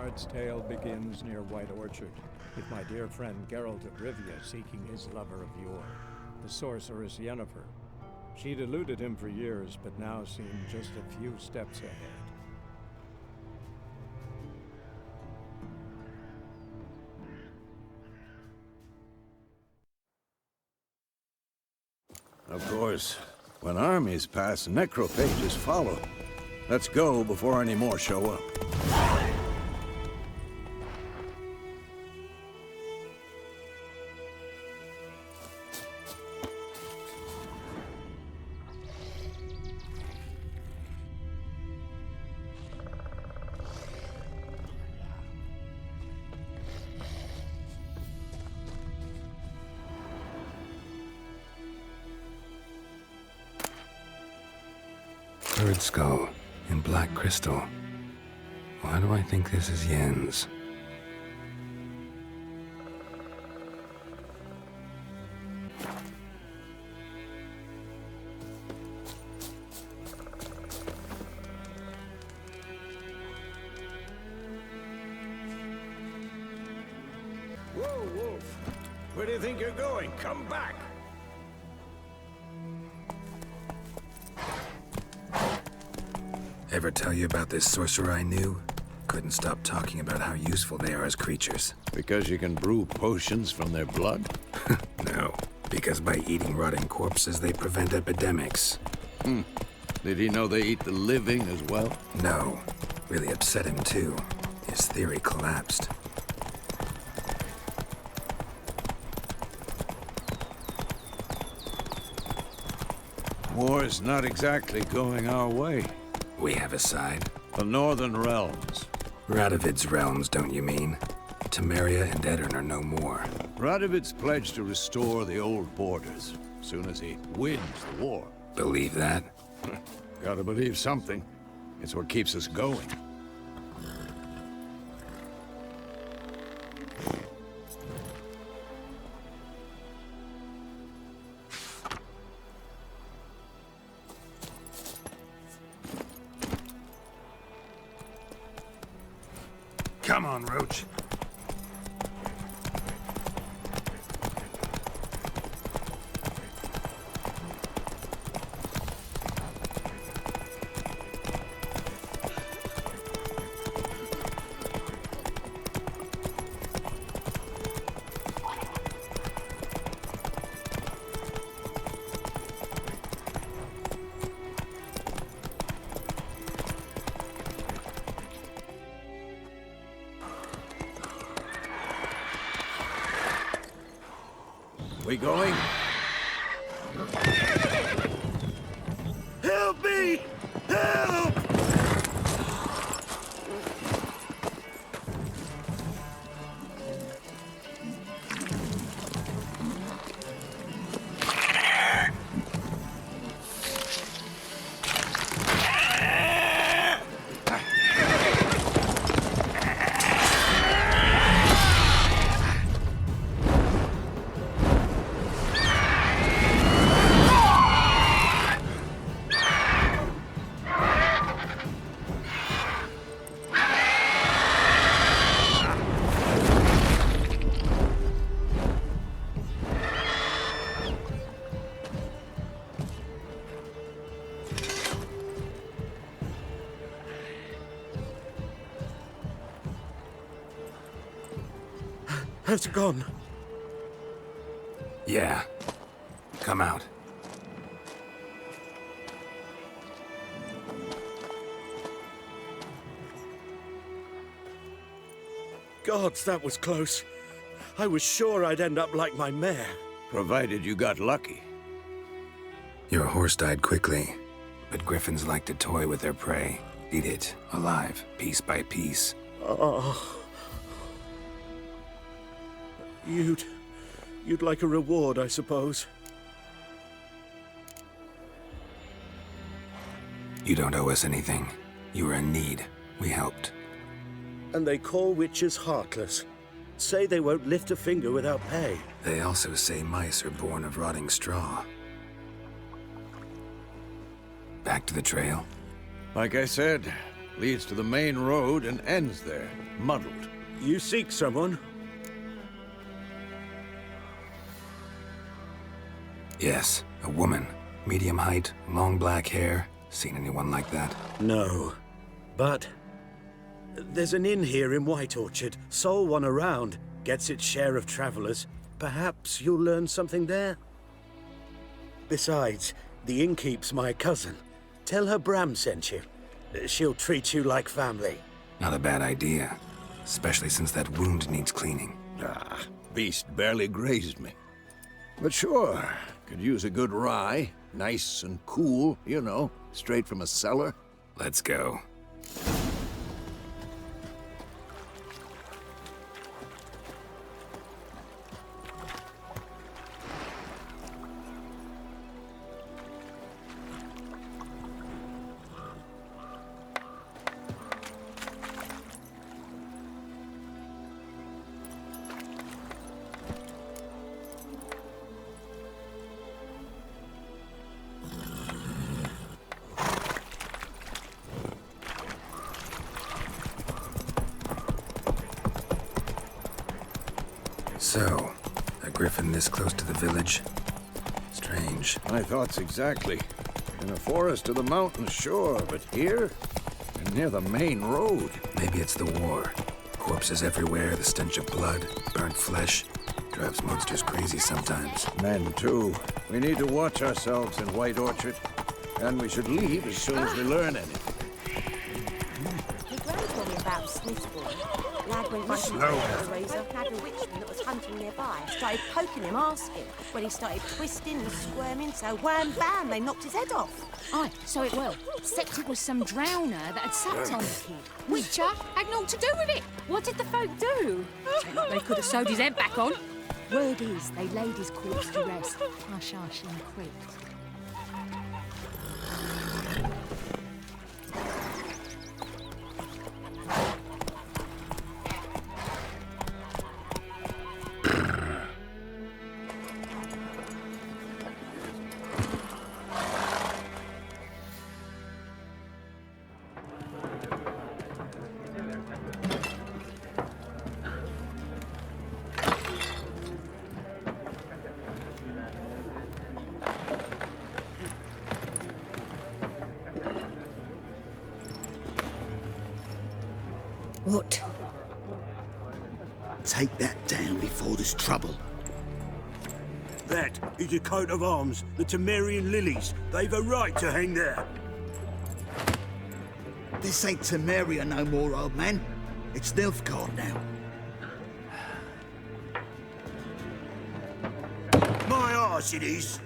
bard's tale begins near White Orchard, with my dear friend Gerald of Rivia seeking his lover of yore, the sorceress Yennefer. She'd eluded him for years, but now seemed just a few steps ahead. Of course, when armies pass, necrophages follow. Let's go before any more show up. Bird skull in black crystal. Why do I think this is Yen's? Whoa, Wolf! Where do you think you're going? Come back! Ever tell you about this sorcerer I knew? Couldn't stop talking about how useful they are as creatures. Because you can brew potions from their blood? No, because by eating rotting corpses, they prevent epidemics. Did he know they eat the living as well? No, really upset him too. His theory collapsed. War's not exactly going our way. We have a side. The Northern Realms. Radovid's realms, don't you mean? Temeria and Edirn are no more. Radovid's pledged to restore the old borders, soon as he wins the war. Believe that? Gotta believe something. It's what keeps us going. Come on, Roach. We going? Help me! Help! Has it gone? Yeah. Come out. Gods, that was close. I was sure I'd end up like my mare. Provided you got lucky. Your horse died quickly, but griffins like to toy with their prey. Eat it, alive, piece by piece. Oh. You'd like a reward, I suppose. You don't owe us anything. You were in need. We helped. And they call witches heartless. Say they won't lift a finger without pay. They also say mice are born of rotting straw. Back to the trail? Like I said, Leads to the main road and ends there, muddled. You seek someone? Yes, a woman. Medium height, long black hair. Seen anyone like that? No. But there's an inn here in White Orchard. Sole one around. Gets its share of travelers. Perhaps you'll learn something there? Besides, the innkeep's my cousin. Tell her Bram sent you. She'll treat you like family. Not a bad idea. Especially since that wound needs cleaning. Ah, beast barely grazed me. But sure, could use a good rye. Nice and cool, you know, straight from a cellar. Let's go. So, a griffin this close to the village? Strange. My thoughts exactly. In a forest to the mountains, sure, but here? And near the main road. Maybe it's the war. Corpses everywhere, the stench of blood, burnt flesh. Drives monsters crazy sometimes. Men, too. We need to watch ourselves in White Orchard. And we should leave as soon as we learn anything. He told me about Sniff's boy. Lad went missing with a razor, had a witchman that was hunting nearby. Started poking him, asking. When he started twisting and squirming, so wham bam, they knocked his head off. Aye, so it will. Except it was some drowner that had sat on the kid. Witcher had naught to do with it. What did the folk do? They could have sewed his head back on. Word is, they laid his corpse to rest. Hush, hush, and quick. What? Take that down before there's trouble. That is a coat of arms, the Temerian lilies. They've a right to hang there. This ain't Temeria no more, old man. It's Nilfgaard now. My arse it is.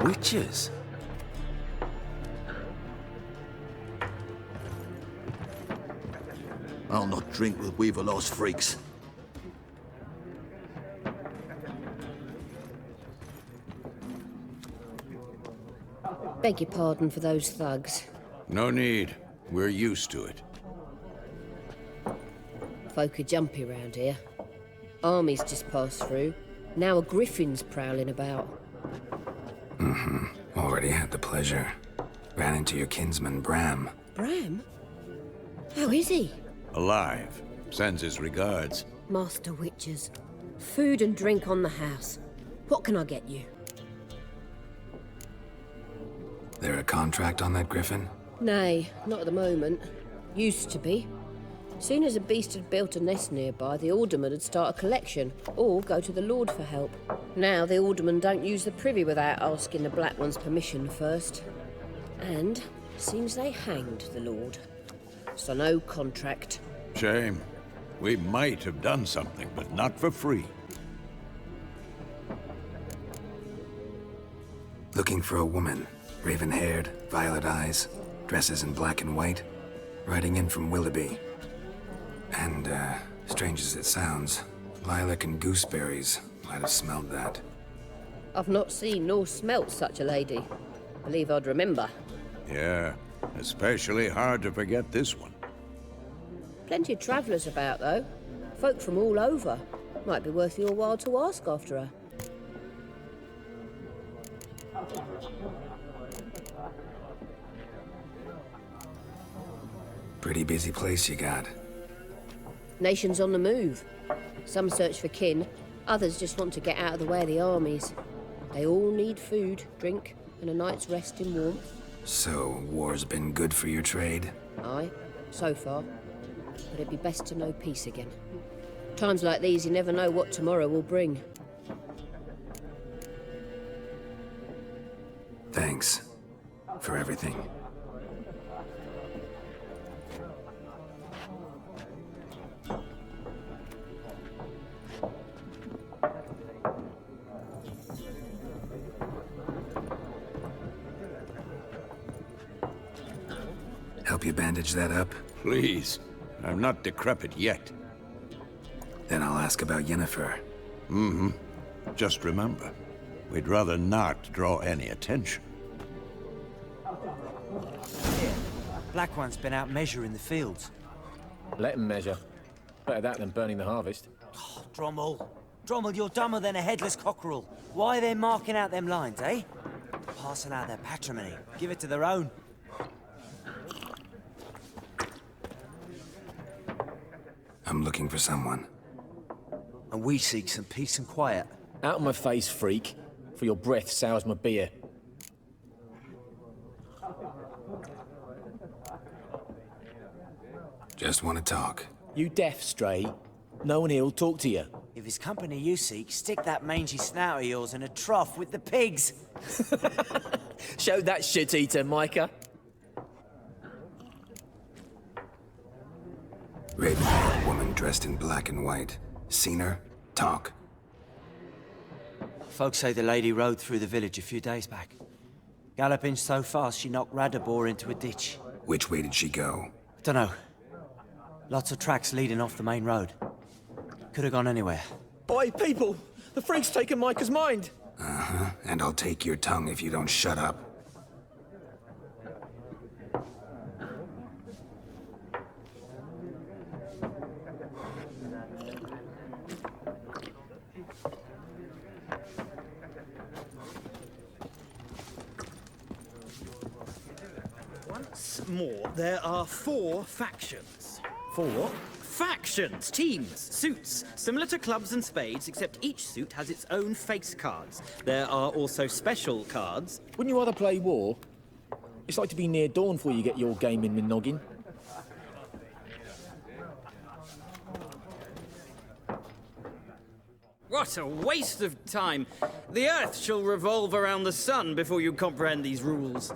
Witches? I'll not drink with Weaverlost freaks. Beg your pardon for those thugs. No need. We're used to it. Folk are jumpy round here. Armies just passed through. Now a griffin's prowling about. Already had the pleasure. Ran into your kinsman, Bram. Bram? How is he? Alive. Sends his regards. Master Witchers. Food and drink on the house. What can I get you? There a contract on that griffin? Nay, not at the moment. Used to be. Soon as a beast had built a nest nearby, the alderman would start a collection, or go to the Lord for help. Now the aldermen don't use the privy without asking the Black One's permission first. And seems they hanged the Lord. So no contract. Shame. We might have done something, but not for free. Looking for a woman. Raven-haired, violet eyes, dresses in black and white. Riding in from Willoughby. And, strange as it sounds, lilac and gooseberries might have smelled that. I've not seen nor smelt such a lady. Believe I'd remember. Yeah, especially hard to forget this one. Plenty of travellers about, though. Folk from all over. Might be worth your while to ask after her. Pretty busy place you got. Nations on the move. Some search for kin, others just want to get out of the way of the armies. They all need food, drink, and a night's rest in warmth. So, war's been good for your trade? Aye, so far. But it'd be best to know peace again. Times like these, you never know what tomorrow will bring. Thanks for everything. Help you bandage that up? Please. I'm not decrepit yet. Then I'll ask about Yennefer. Just remember, we'd rather not draw any attention. Black One's been out measuring the fields. Let him measure. Better that than burning the harvest. Oh, Drommel. Drommel, you're dumber than a headless cockerel. Why are they marking out them lines, eh? Passing out their patrimony. Give it to their own. I'm looking for someone. And we seek some peace and quiet. Out of my face, freak. For your breath sours my beer. Just want to talk. You deaf, Stray? No one here'll talk to you. If it's company you seek, stick that mangy snout of yours in a trough with the pigs. Show that shit-eater, Micah. Raven-haired woman dressed in black and white. Seen her? Talk. Folks say the lady rode through the village a few days back. Galloping so fast she knocked Radabor into a ditch. Which way did she go? Dunno. Lots of tracks leading off the main road. Could have gone anywhere. Boy, people! The freak's taken Micah's mind! Uh-huh. And I'll take your tongue if you don't shut up. Once more, there are 4 factions. 4? Factions, teams, suits, similar to clubs and spades, except each suit has its own face cards. There are also special cards. Wouldn't you rather play war? It's like to be near dawn before you get your game in the noggin. What a waste of time! The Earth shall revolve around the sun before you comprehend these rules.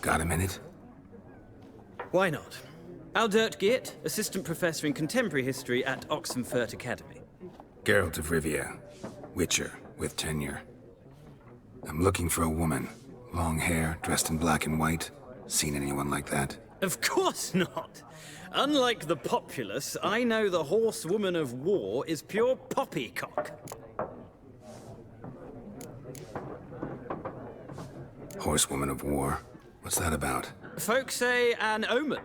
Got a minute? Why not? Aldert Geert, Assistant Professor in Contemporary History at Oxenfurt Academy. Gerald of Rivia. Witcher, with tenure. I'm looking for a woman. Long hair, dressed in black and white. Seen anyone like that? Of course not! Unlike the populace, I know the horsewoman of war is pure poppycock. Horsewoman of war? What's that about? Folk say an omen.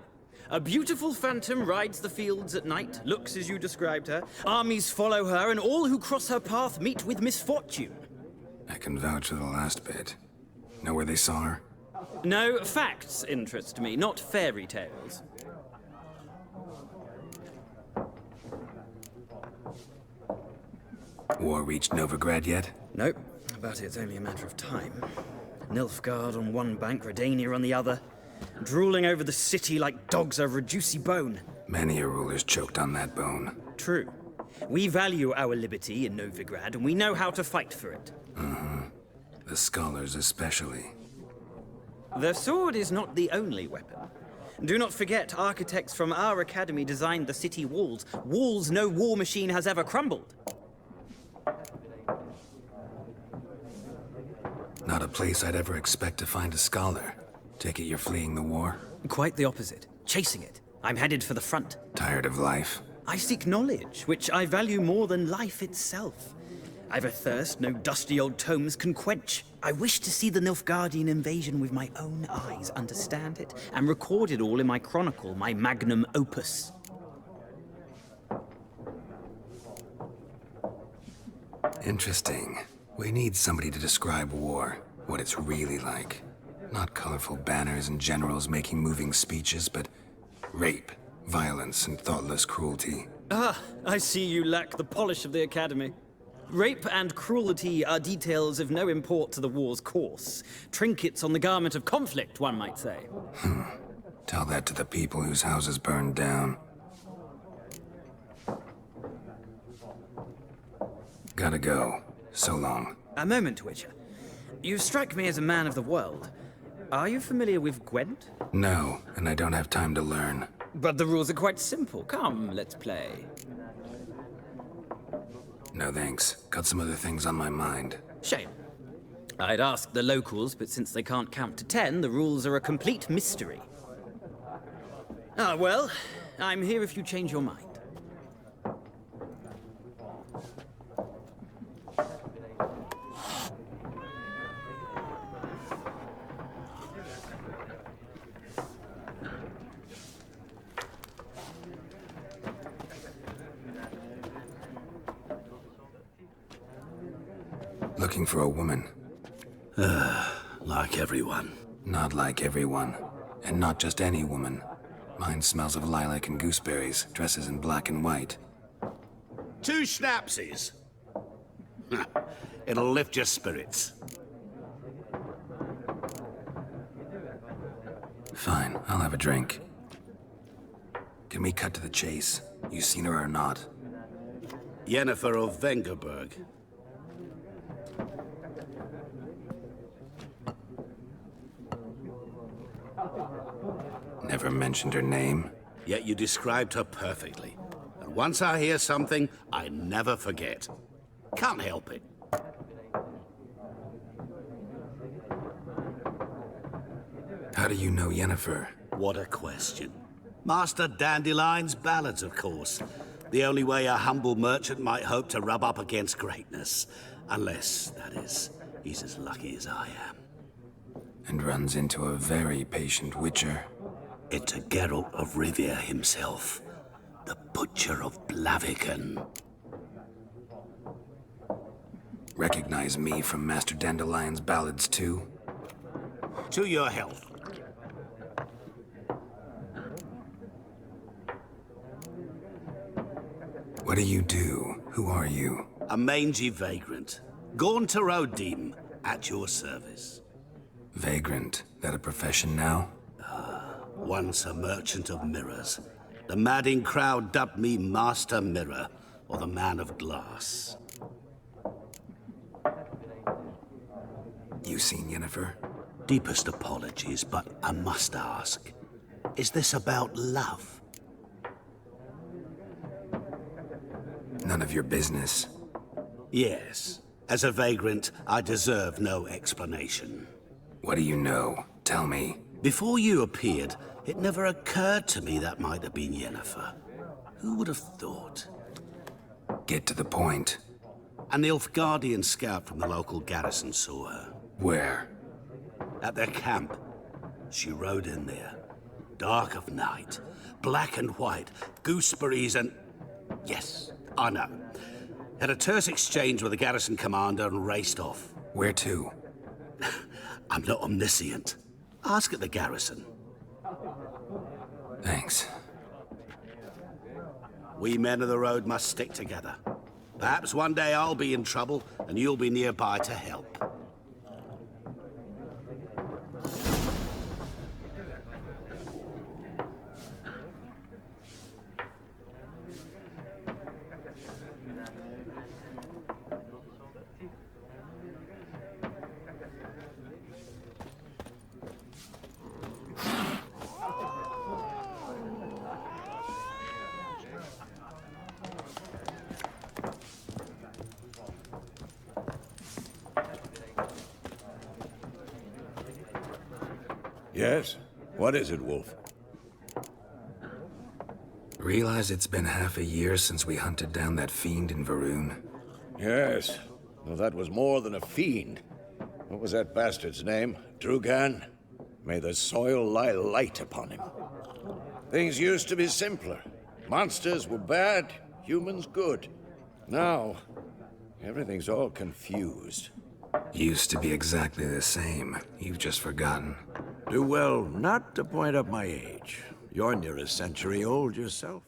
A beautiful phantom rides the fields at night, looks as you described her. Armies follow her, and all who cross her path meet with misfortune. I can vouch for the last bit. Know where they saw her? No, facts interest me, not fairy tales. War reached Novigrad yet? Nope, but it's only a matter of time. Nilfgaard on one bank, Redania on the other. Drooling over the city like dogs over a juicy bone. Many a ruler's choked on that bone. True. We value our liberty in Novigrad, and we know how to fight for it. The scholars especially. The sword is not the only weapon. Do not forget, architects from our academy designed the city walls. Walls no war machine has ever crumbled. Not a place I'd ever expect to find a scholar. Take it you're fleeing the war? Quite the opposite. Chasing it. I'm headed for the front. Tired of life? I seek knowledge, which I value more than life itself. I've a thirst no dusty old tomes can quench. I wish to see the Nilfgaardian invasion with my own eyes, understand it, and record it all in my chronicle, my magnum opus. Interesting. We need somebody to describe war, what it's really like. Not colorful banners and generals making moving speeches, but rape, violence, and thoughtless cruelty. Ah, I see you lack the polish of the Academy. Rape and cruelty are details of no import to the war's course. Trinkets on the garment of conflict, one might say. Tell that to the people whose houses burned down. Gotta go. So long. A moment, Witcher. You strike me as a man of the world. Are you familiar with Gwent? No, and I don't have time to learn. But the rules are quite simple. Come, let's play. No thanks. Got some other things on my mind. Shame. I'd ask the locals, but since they can't count to 10, the rules are a complete mystery. Ah, well, I'm here if you change your mind. Looking for a woman. Like everyone. Not like everyone. And not just any woman. Mine smells of lilac and gooseberries, dresses in black and white. 2 schnapsies. It'll lift your spirits. Fine, I'll have a drink. Can we cut to the chase? You seen her or not? Yennefer of Vengerberg. Never mentioned her name. Yet you described her perfectly. And once I hear something, I never forget. Can't help it. How do you know Yennefer? What a question. Master Dandelion's ballads, of course. The only way a humble merchant might hope to rub up against greatness. Unless, that is, he's as lucky as I am. And runs into a very patient witcher. Into Gerald of Rivia himself. The Butcher of Blaviken. Recognize me from Master Dandelion's ballads too? To your health. What do you do? Who are you? A mangy vagrant. Gone to Rodim, at your service. Vagrant. That a profession now? Once a merchant of mirrors. The madding crowd dubbed me Master Mirror, or the Man of Glass. You seen Yennefer? Deepest apologies, but I must ask. Is this about love? None of your business. Yes. As a vagrant, I deserve no explanation. What do you know? Tell me. Before you appeared, it never occurred to me that might have been Yennefer. Who would have thought? Get to the point. An Nilfgaardian scout from the local garrison saw her. Where? At their camp. She rode in there. Dark of night. Black and white. Gooseberries and... Yes, I know. Had a terse exchange with the garrison commander and raced off. Where to? I'm not omniscient. Ask at the garrison. Thanks. We men of the road must stick together. Perhaps one day I'll be in trouble and you'll be nearby to help. Yes? What is it, Wolf? Realize it's been half a year since we hunted down that fiend in Varun? Yes. Though that was more than a fiend. What was that bastard's name? Drugan? May the soil lie light upon him. Things used to be simpler. Monsters were bad, humans good. Now, everything's all confused. Used to be exactly the same. You've just forgotten. Do well not to point up my age. You're near a century old yourself.